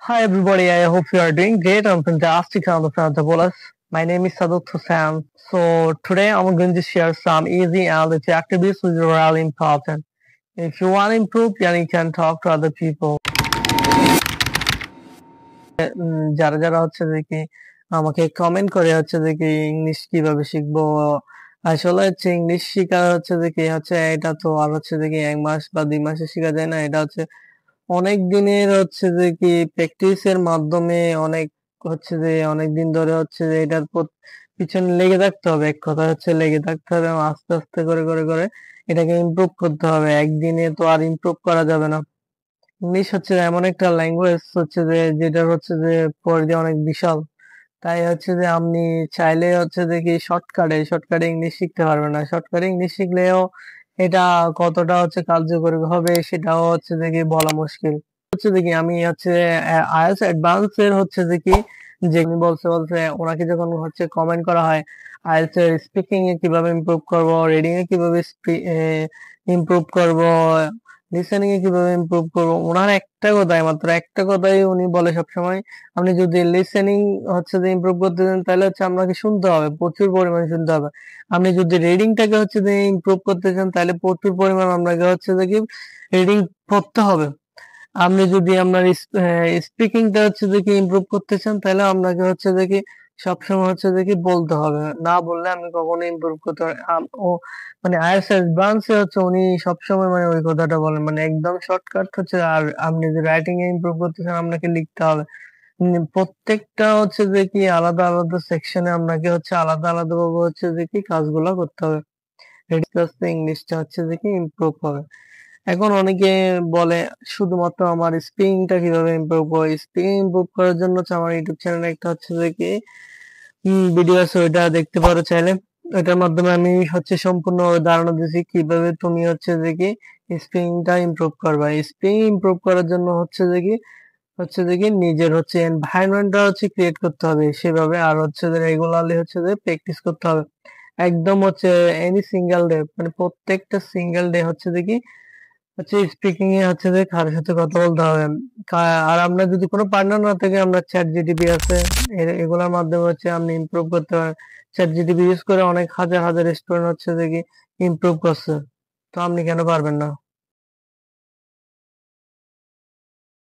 Hi everybody, I hope you are doing great. I'm fantastic. I'm Bolas. My name is Sadut Hussain. So today I'm going to share some easy and effective tips which are really important. If you want to improve, then you can talk to other people. যারা যারা হচ্ছে যে কি আমাকে comment করে হচ্ছে যে কি ইংলিশ কিভাবে শিখবো, আসলে হচ্ছে ইংলিশ শেখা হচ্ছে যে কি হচ্ছে এটা তো আর হচ্ছে যে কি 1 মাস বা 2 মাসে শেখা যায় না। এটা হচ্ছে অনেক দিনের হচ্ছে যে কি প্র্যাকটিসের মাধ্যমে অনেক দিন ধরে হচ্ছে যে এটার পিছনে লেগে থাকতে হবে। এক কথা হচ্ছে লেগে থাকতে হবে এবং আস্তে আস্তে করে এটাকে ইমপ্রুভ করতে হবে। একদিনে তো আর ইমপ্রুভ করা যাবে না। ইংলিশ হচ্ছে এমন একটা ল্যাঙ্গুয়েজ হচ্ছে যে যেটার হচ্ছে যে পরিধি অনেক বিশাল। তাই হচ্ছে যে আপনি চাইলে হচ্ছে যে কি শর্টকাটে ইংলিশ শিখতে পারবেন না। শর্টকাটে ইংলিশ শিখলেও এটা কতটা হচ্ছে কার্যকরী হবে সেটাও হচ্ছে যে কি বলা মুশকিল। হচ্ছে যে কি আমি হচ্ছে আইএলটিএস অ্যাডভান্স এর হচ্ছে যে কি যেগুলি বলছে ওনাকে যখন হচ্ছে কমেন্ট করা হয় আইএলটিএস এর স্পিকিং এ কিভাবে ইমপ্রুভ করব, রিডিং এ কিভাবে ইমপ্রুভ করব, লিসেনিং এ কিভাবে ইমপ্রুভ করব, ওনার মাত্র একটা কথাই উনি বলে সবসময়, আপনি যদি লিসেনিং হচ্ছে যে ইমপ্রুভ করতে চান তাহলে হচ্ছে আপনাকে শুনতে হবে, প্রচুর পরিমাণে শুনতে হবে। আপনি যদি রিডিংটাকে হচ্ছে যে ইমপ্রুভ করতে চান তাহলে প্রচুর পরিমাণ আপনাকে হচ্ছে যে কি রিডিং পড়তে হবে। আপনি যদি আপনার স্পিকিংটা হচ্ছে যে কি ইমপ্রুভ করতে চান তাহলে আপনাকে হচ্ছে যে কি সবসময় হচ্ছে যে কি বলতে হবে, না বললে আপনি কখনো ইমপ্রুভ করতে ও মানে আইএলটিএস অ্যাডভান্স এ হচ্ছে উনি সবসময় মানে ওই কথাটা বলেন, মানে একদম শর্টকাট হচ্ছে। আর আপনি যদি রাইটিং এ ইমপ্রুভ করতে চান আপনাকে লিখতে হবে। প্রত্যেকটা হচ্ছে যে কি আলাদা আলাদা সেকশনে আপনাকে হচ্ছে আলাদা আলাদা ভাবে হচ্ছে যে কি কাজগুলো করতে হবে। ইংলিশটা হচ্ছে যে কি ইমপ্রুভ হবে। এখন অনেকে বলে শুধুমাত্র আমার স্পিকিংটা কিভাবে ইমপ্রুভ করবো। স্পিকিং ইমপ্রুভ করার জন্য হচ্ছে আমার ইউটিউব চ্যানেলে একটা হচ্ছে যে কি ভিডিও আছে, ওইটা দেখতে পারো চাইলে। ওইটার মাধ্যমে আমি হচ্ছে সম্পূর্ণ ধারণা দিয়েছি কিভাবে তুমি হচ্ছে যে কি স্পিকিংটা ইমপ্রুভ করবা। স্পিকিং ইমপ্রুভ করার জন্য হচ্ছে যে কি নিজের হচ্ছে এনভায়রনমেন্টটা হচ্ছে ক্রিয়েট করতে হবে সেভাবে, আর হচ্ছে যে রেগুলারলি হচ্ছে যে প্র্যাকটিস করতে হবে। একদম হচ্ছে এনি সিঙ্গেল ডে, মানে প্রত্যেকটা সিঙ্গেল ডে হচ্ছে যে কি হচ্ছে স্পিকিং এ হচ্ছে যে কারোর সাথে কথা বলতে হবে। আর আমরা যদি কোনো পার্টনার না থাকে, আমরা চ্যাট জিটিপি আছে, এগুলোর মাধ্যমে হচ্ছে আপনি ইমপ্রুভ করতে পারেন। চ্যাট জিটিপি ইউজ করে অনেক হাজার হাজার স্টুডেন্ট হচ্ছে যে কি ইমপ্রুভ করছে। তো আপনি কেন পারবেন না?